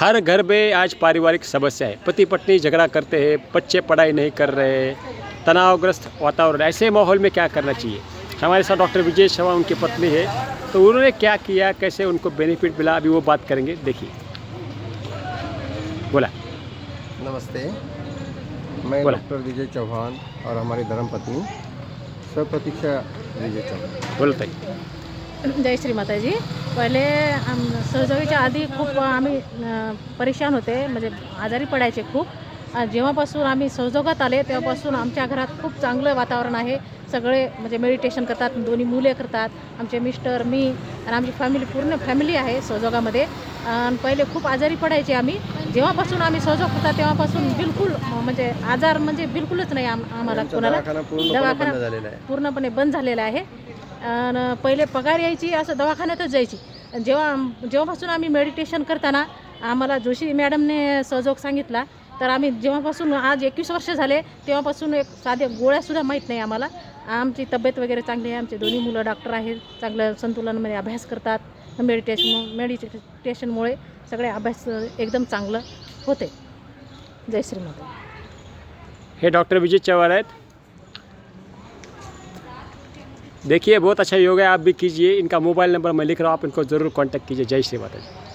हर घर में आज पारिवारिक समस्या है, पति पत्नी झगड़ा करते हैं, बच्चे पढ़ाई नहीं कर रहे, तनावग्रस्त वातावरण, ऐसे माहौल में क्या करना चाहिए। हमारे साथ डॉक्टर विजय शर्मा उनकी पत्नी है, तो उन्होंने क्या किया, कैसे उनको बेनिफिट मिला, अभी वो बात करेंगे। देखिए, बोला। नमस्ते, मैं बोला। डॉक्टर विजय चौहान और हमारी धर्मपत्नी प्रतीक्षा विजय चौहान बोलत आहे। जय श्री माताजी। पहिले सहजोगीच्या आधी खूप आम्ही परेशान होते, म्हणजे आजारी पडायचे खूप। जेव्हापासून आम्ही सहजोगात आले तेव्हापासून आमच्या घरात खूप चांगलं वातावरण आहे। सगळे म्हणजे मेडिटेशन करतात, दोन्ही मुले करतात, आमचे मिस्टर, मी आणि आमची फॅमिली, पूर्ण फॅमिली आहे सहजोगामध्ये। आणि पहिले खूप आजारी पडायचे आम्ही। जेव्हापासून आम्ही सहजोग होता तेव्हापासून बिलकुल म्हणजे आजार म्हणजे बिलकुलच नाही आम्हाला कोणाला। दवाखाना पूर्णपणे बंद झालेला आहे। आणि पहिले पगार यायची असं दवाखान्यातच जायची। जेव्हापासून आम्ही मेडिटेशन करताना आम्हाला जोशी मॅडमने सहयोग सांगितला, तर आम्ही जेव्हापासून आज 21 वर्ष झाले तेव्हापासून एक साध्या गोळ्यासुद्धा माहीत नाही आम्हाला। आमची तब्येत वगैरे चांगली आहे, आमचे दोन्ही मुलं डॉक्टर आहेत, चांगलं संतुलनमध्ये अभ्यास करतात। मेडिटेशनमुळे सगळे अभ्यास एकदम चांगलं होते। जय श्री माता। हे डॉक्टर विजय चौहान आहेत। देखिए, बहुत अच्छा योग है, आप भी कीजिए। इनका मोबाइल नंबर मैं लिख रहा हूँ, आप इनको ज़रूर कांटेक्ट कीजिए। जय श्री माता जी।